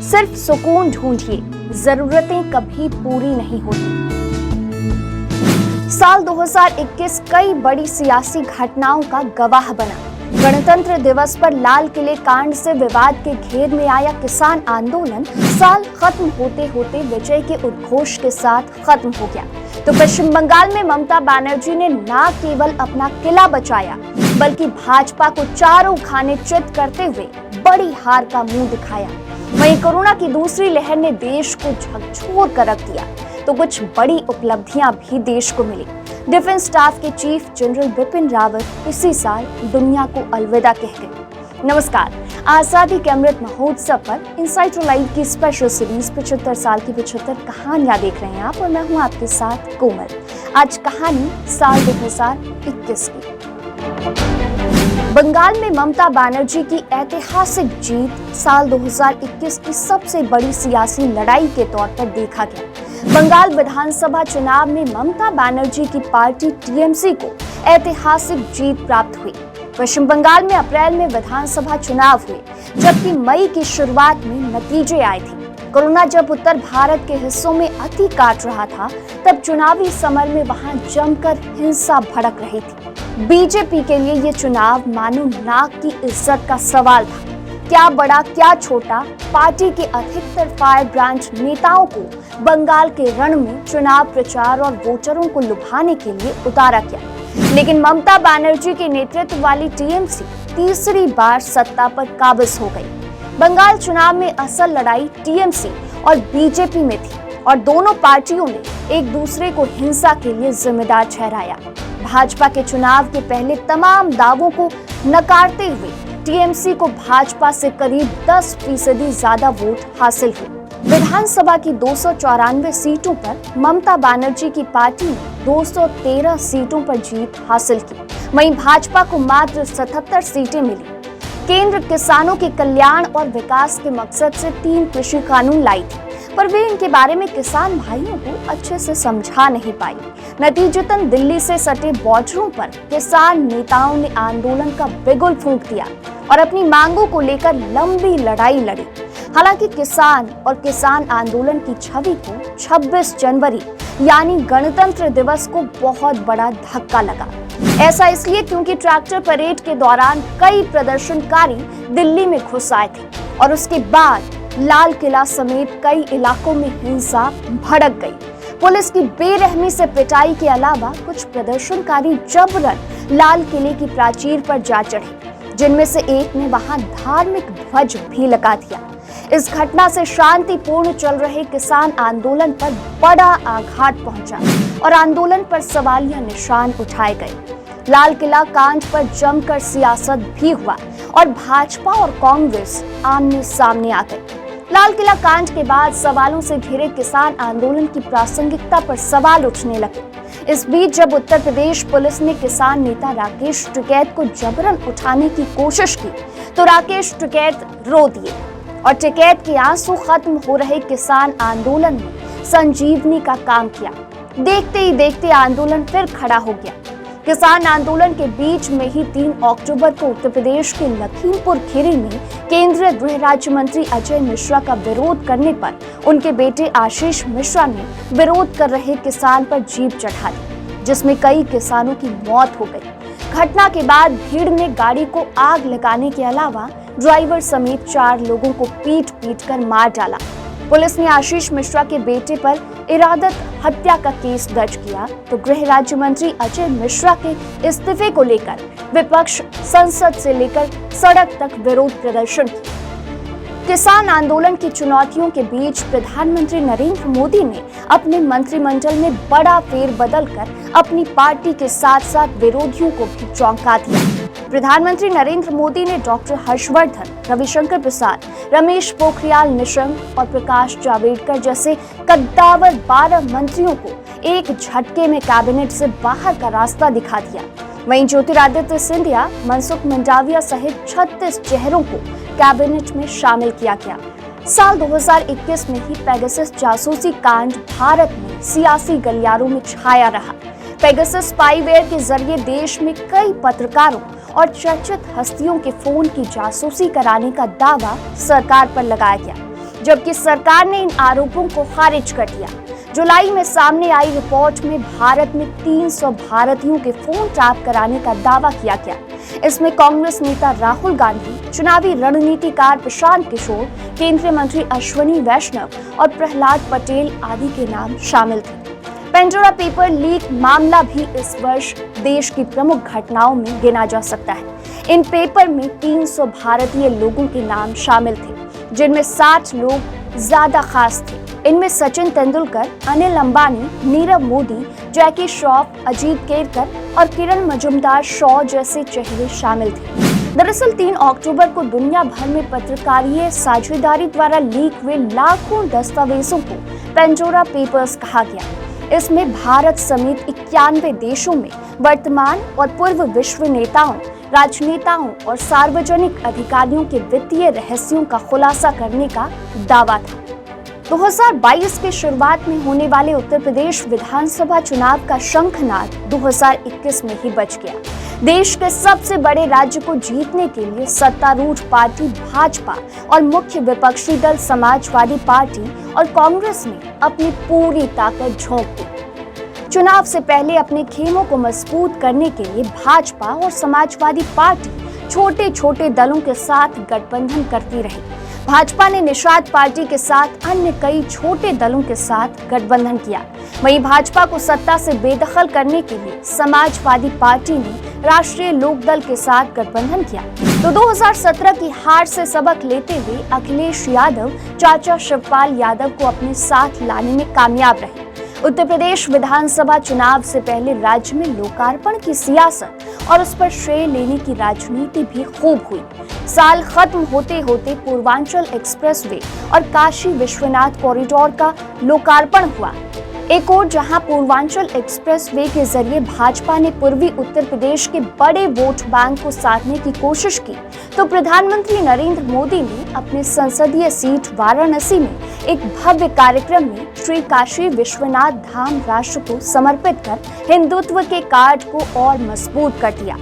सिर्फ सुकून ढूंढिए, जरूरतें कभी पूरी नहीं होती। साल 2021 कई बड़ी सियासी घटनाओं का गवाह बना। गणतंत्र दिवस पर लाल किले कांड से विवाद के घेर में आया किसान आंदोलन साल खत्म होते होते विजय के उद्घोष के साथ खत्म हो गया। तो पश्चिम बंगाल में ममता बनर्जी ने न केवल अपना किला बचाया, बल्कि भाजपा को चारों खाने चित करते हुए बड़ी हार का मुंह दिखाया। वहीं कोरोना की दूसरी लहर ने देश को झकझोर कर रख दिया, तो कुछ बड़ी उपलब्धियां भी देश को मिली। डिफेंस स्टाफ के चीफ जनरल बिपिन रावत इसी साल दुनिया को अलविदा कह गए। नमस्कार, आजादी के अमृत महोत्सव पर इनसाइट लाइव की स्पेशल सीरीज 75 साल की 75 कहानियां देख रहे हैं आप, और मैं हूं आपके साथ कोमल। आज कहानी साल 2021 की। बंगाल में ममता बनर्जी की ऐतिहासिक जीत साल 2021 की सबसे बड़ी सियासी लड़ाई के तौर पर देखा गया। बंगाल विधानसभा चुनाव में ममता बनर्जी की पार्टी टीएमसी को ऐतिहासिक जीत प्राप्त हुई। पश्चिम बंगाल में अप्रैल में विधानसभा चुनाव हुए, जबकि मई की शुरुआत में नतीजे आए थे। कोरोना जब उत्तर भारत के हिस्सों में अति काट रहा था, तब चुनावी समर में वहां जमकर हिंसा भड़क रही थी। बीजेपी के लिए ये चुनाव मानो नाक की इज्जत का सवाल था। क्या बड़ा क्या छोटा, पार्टी के अधिकतर फायर ब्रांच नेताओं को बंगाल के रण में चुनाव प्रचार और वोटरों को लुभाने के लिए उतारा गया। लेकिन ममता बनर्जी के नेतृत्व वाली टीएमसी तीसरी बार सत्ता पर काबिज हो गई। बंगाल चुनाव में असल लड़ाई टीएमसी और बीजेपी में थी, और दोनों पार्टियों ने एक दूसरे को हिंसा के लिए जिम्मेदार ठहराया। भाजपा के चुनाव के पहले तमाम दावों को नकारते हुए टीएमसी को भाजपा से करीब 10% ज्यादा वोट हासिल हुए। विधानसभा की 294 सीटों पर ममता बनर्जी की पार्टी ने 213 सीटों पर जीत हासिल की। वहीं भाजपा को मात्र 77 सीटें मिली। केंद्र किसानों के कल्याण और विकास के मकसद से 3 कृषि कानून लाई थी, पर वे इनके बारे में किसान भाइयों को अच्छे से समझा नहीं पाई। नतीजतन दिल्ली से सटे बॉर्डरों पर किसान नेताओं ने आंदोलन का बिगुल फूंक दिया और अपनी मांगों को लेकर लंबी लड़ाई लड़ी। हालांकि किसान और किसान आंदोलन की छवि को 26 जनवरी यानी गणतंत्र दिवस को बहुत बड़ा धक्का लगा। ऐसा इसलिए क्योंकि ट्रैक्टर परेड के दौरान कई प्रदर्शनकारी दिल्ली में घुस आए थे, और उसके बाद लाल किला समेत कई इलाकों में हिंसा भड़क गई। पुलिस की बेरहमी से पिटाई के अलावा कुछ प्रदर्शनकारी जबरन लाल किले की प्राचीर पर जा चढ़े, जिनमें से एक ने वहां धार्मिक ध्वज भी लगा दिया। इस घटना से शांतिपूर्ण चल रहे किसान आंदोलन पर बड़ा आघात पहुंचा और आंदोलन पर सवालिया निशान उठाए गए। लाल किला कांड पर जमकर सियासत भी हुआ और भाजपा और कांग्रेस आमने सामने आ गए। लाल किला कांड के बाद सवालों से घिरे किसान आंदोलन की प्रासंगिकता पर सवाल उठने लगे। इस बीच जब उत्तर प्रदेश पुलिस ने किसान नेता राकेश टिकैत को जबरन उठाने की कोशिश की, तो राकेश टिकैत रो दिए और टिकैत के आंसू खत्म हो रहे किसान आंदोलन में संजीवनी का काम किया। देखते ही देखते आंदोलन फिर खड़ा हो गया। किसान आंदोलन के बीच में ही 3 अक्टूबर को उत्तर प्रदेश के लखीमपुर खीरी में केंद्रीय गृह राज्य मंत्री अजय मिश्रा का विरोध करने पर उनके बेटे आशीष मिश्रा ने विरोध कर रहे किसान पर जीप चढ़ा दी, जिसमें कई किसानों की मौत हो गई। घटना के बाद भीड़ ने गाड़ी को आग लगाने के अलावा ड्राइवर समेत 4 लोगों को पीट कर मार डाला। पुलिस ने आशीष मिश्रा के बेटे पर इरादत हत्या का केस दर्ज किया, तो गृह राज्य मंत्री अजय मिश्रा के इस्तीफे को लेकर विपक्ष संसद से लेकर सड़क तक विरोध प्रदर्शन किया। किसान आंदोलन की चुनौतियों के बीच प्रधानमंत्री नरेंद्र मोदी ने अपने मंत्रिमंडल में बड़ा फेरबदल कर अपनी पार्टी के साथ साथ विरोधियों को भी चौंका दिया। प्रधानमंत्री नरेंद्र मोदी ने डॉक्टर हर्षवर्धन, रविशंकर प्रसाद, रमेश पोखरियाल निशंक और प्रकाश जावड़ेकर जैसे कद्दावर 12 मंत्रियों को एक झटके में कैबिनेट से बाहर का रास्ता दिखा दिया। वहीं ज्योतिरादित्य सिंधिया, मनसुख मंडाविया सहित 36 चेहरों को कैबिनेट में शामिल किया गया। साल 2021 में ही पेगासस जासूसी कांड भारत में सियासी गलियारों में छाया रहा। पेगासस स्पाईवेयर के जरिए देश में कई पत्रकारों और चर्चित हस्तियों के फोन की जासूसी कराने का दावा सरकार पर लगाया गया। जबकि सरकार ने इन आरोपों को खारिज कर दिया। जुलाई में सामने आई रिपोर्ट में भारत में 300 भारतीयों के फोन टैप कराने का दावा किया गया। इसमें कांग्रेस नेता राहुल गांधी, चुनावी रणनीतिकार प्रशांत किशोर, केंद्रीय मंत्री अश्विनी वैष्णव और प्रहलाद पटेल आदि के नाम शामिल थे। पेंडोरा पेपर लीक मामला भी इस वर्ष देश की प्रमुख घटनाओं में गिना जा सकता है। इन पेपर में 300 भारतीय लोगों के नाम शामिल थे, जिनमें 60 लोग ज्यादा खास थे। इनमें सचिन तेंदुलकर, अनिल अंबानी, नीरव मोदी, जैकी श्रॉफ, अजीत केरकर और किरण मजुमदार शॉ जैसे चेहरे शामिल थे। दरअसल 3 अक्टूबर को दुनिया भर में पत्रकारीय साझेदारी द्वारा लीक हुए लाखों दस्तावेजों को पेंडोरा पेपर्स कहा गया। इसमें भारत समेत 91 देशों में वर्तमान और पूर्व विश्व नेताओं, राजनेताओं और सार्वजनिक अधिकारियों के वित्तीय रहस्यों का खुलासा करने का दावा था। 2022 के शुरुआत में होने वाले उत्तर प्रदेश विधानसभा चुनाव का शंखनाद 2021 में ही बज गया। देश के सबसे बड़े राज्य को जीतने के लिए सत्तारूढ़ पार्टी भाजपा और मुख्य विपक्षी दल समाजवादी पार्टी और कांग्रेस ने अपनी पूरी ताकत झोंक दी। चुनाव से पहले अपने खेमों को मजबूत करने के लिए भाजपा और समाजवादी पार्टी छोटे छोटे दलों के साथ गठबंधन करती रही। भाजपा ने निषाद पार्टी के साथ अन्य कई छोटे दलों के साथ गठबंधन किया। वहीं भाजपा को सत्ता से बेदखल करने के लिए समाजवादी पार्टी ने राष्ट्रीय लोकदल के साथ गठबंधन किया। तो 2017 की हार से सबक लेते हुए अखिलेश यादव चाचा शिवपाल यादव को अपने साथ लाने में कामयाब रहे। उत्तर प्रदेश विधानसभा चुनाव से पहले राज्य में लोकार्पण की सियासत और उस पर श्रेय लेने की राजनीति भी खूब हुई। साल खत्म होते होते पूर्वांचल एक्सप्रेसवे और काशी विश्वनाथ कॉरिडोर का लोकार्पण हुआ। एक और जहां पूर्वांचल एक्सप्रेसवे के जरिए भाजपा ने पूर्वी उत्तर प्रदेश के बड़े वोट बैंक को साधने की कोशिश की, तो प्रधानमंत्री नरेंद्र मोदी ने अपने संसदीय सीट वाराणसी में एक भव्य कार्यक्रम में श्री काशी विश्वनाथ धाम राष्ट्र को समर्पित कर हिंदुत्व के कार्ड को और मजबूत कर दिया।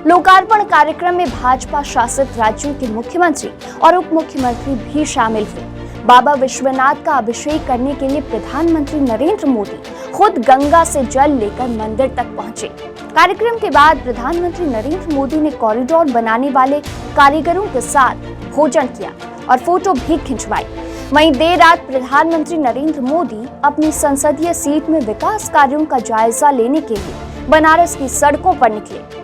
लोकार्पण कार्यक्रम में भाजपा शासित राज्यों के मुख्यमंत्री और उप मुख्यमंत्री भी शामिल हुए। बाबा विश्वनाथ का अभिषेक करने के लिए प्रधानमंत्री नरेंद्र मोदी खुद गंगा से जल लेकर मंदिर तक पहुंचे। कार्यक्रम के बाद प्रधानमंत्री नरेंद्र मोदी ने कॉरिडोर बनाने वाले कारीगरों के साथ भोजन किया और फोटो भी खिंचवाई। वहीं देर रात प्रधानमंत्री नरेंद्र मोदी अपनी संसदीय सीट में विकास कार्यों का जायजा लेने के लिए बनारस की सड़कों पर निकले।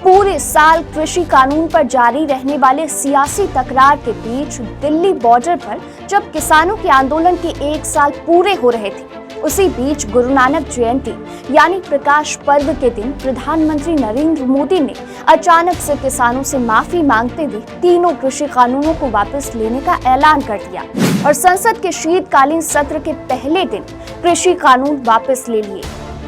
पूरे साल कृषि कानून पर जारी रहने वाले सियासी तकरार के बीच दिल्ली बॉर्डर पर जब किसानों के आंदोलन के 1 साल पूरे हो रहे थे, उसी बीच गुरु नानक जयंती यानी प्रकाश पर्व के दिन प्रधानमंत्री नरेंद्र मोदी ने अचानक से किसानों से माफी मांगते हुए तीनों कृषि कानूनों को वापस लेने का ऐलान कर दिया और संसद के शीतकालीन सत्र के पहले दिन कृषि कानून वापस ले लिए।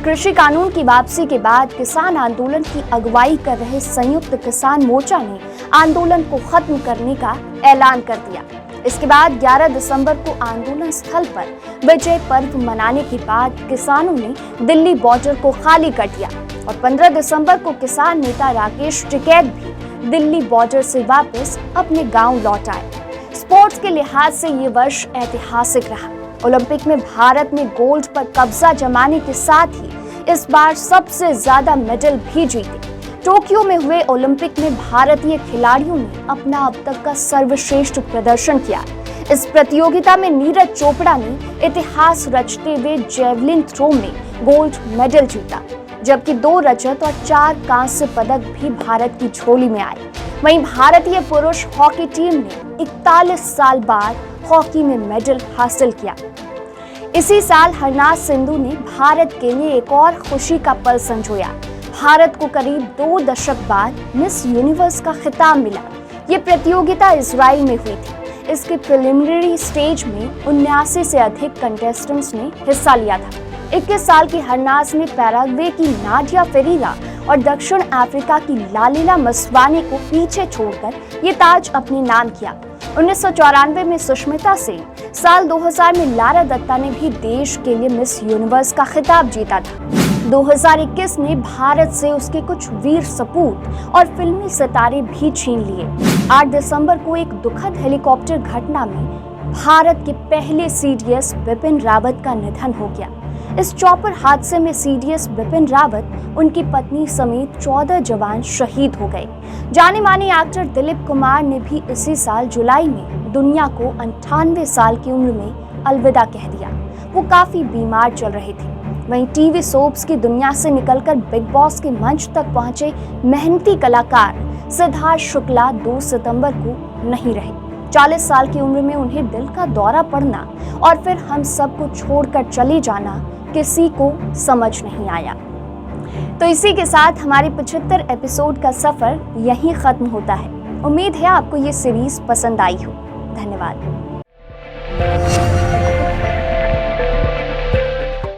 कृषि कानून की वापसी के बाद किसान आंदोलन की अगुवाई कर रहे संयुक्त किसान मोर्चा ने आंदोलन को खत्म करने का ऐलान कर दिया। इसके बाद 11 दिसंबर को आंदोलन स्थल पर विजय पर्व मनाने के बाद किसानों ने दिल्ली बॉर्डर को खाली कर दिया और 15 दिसंबर को किसान नेता राकेश टिकैत भी दिल्ली बॉर्डर से वापस अपने गांव लौट आए। स्पोर्ट्स के लिहाज से ये वर्ष ऐतिहासिक रहा। ओलंपिक में भारत ने गोल्ड पर कब्जा जमाने के साथ ही इस बार सबसे ज्यादा मेडल भी जीते। टोक्यो में हुए ओलंपिक में भारतीय खिलाड़ियों ने अपना अब तक का सर्वश्रेष्ठ प्रदर्शन किया। इस प्रतियोगिता में नीरज चोपड़ा ने इतिहास रचते हुए जेवलिन थ्रो में गोल्ड मेडल जीता, जबकि 2 रजत और 4 कांस्य पदक भी भारत की झोली में आए। वहीं भारतीय पुरुष हॉकी टीम ने 41 साल बाद हॉकी में मेडल हासिल किया। इसी साल हरनाज सिंधु ने भारत के लिए एक और खुशी का पल संजोया। भारत को करीब 2 दशक बाद मिस यूनिवर्स का खिताब मिला। ये प्रतियोगिता इजराइल में हुई थी। इसके प्रिलिमिनरी स्टेज में 79 से अधिक कंटेस्टेंट्स ने हिस्सा लिया था। 21 साल की हरनाज ने पैराग्वे की नाडिया फेरीरा और दक्षिण अफ्रीका की लालीला मस्वानी को पीछे छोड़कर ये ताज अपने नाम किया। 1994 में सुष्मिता सेन, साल 2000 में लारा दत्ता ने भी देश के लिए मिस यूनिवर्स का खिताब जीता था। 2021 ने भारत से उसके कुछ वीर सपूत और फिल्मी सितारे भी छीन लिए। 8 दिसंबर को एक दुखद हेलीकॉप्टर घटना में भारत के पहले सीडीएस बिपिन रावत का निधन हो गया। इस चॉपर हादसे में सीडीएस बिपिन रावत, उनकी पत्नी समेत 14 जवान शहीद हो गए। जाने माने एक्टर दिलीप कुमार ने भी इसी साल जुलाई में दुनिया को 98 साल की उम्र में अलविदा कह दिया। वो काफी बीमार चल रहे थे। वहीं टीवी सोप्स की दुनिया से निकलकर बिग बॉस के मंच तक पहुंचे मेहनती कलाकार सिद्धार्थ शुक्ला 2 सितंबर को नहीं रहे। 40 साल की उम्र में उन्हें दिल का दौरा पड़ना और फिर हम सबको छोड़कर चले जाना किसी को समझ नहीं आया। तो इसी के साथ हमारे 75 एपिसोड का सफर यहीं खत्म होता है। उम्मीद है आपको ये सीरीज पसंद आई हो। धन्यवाद।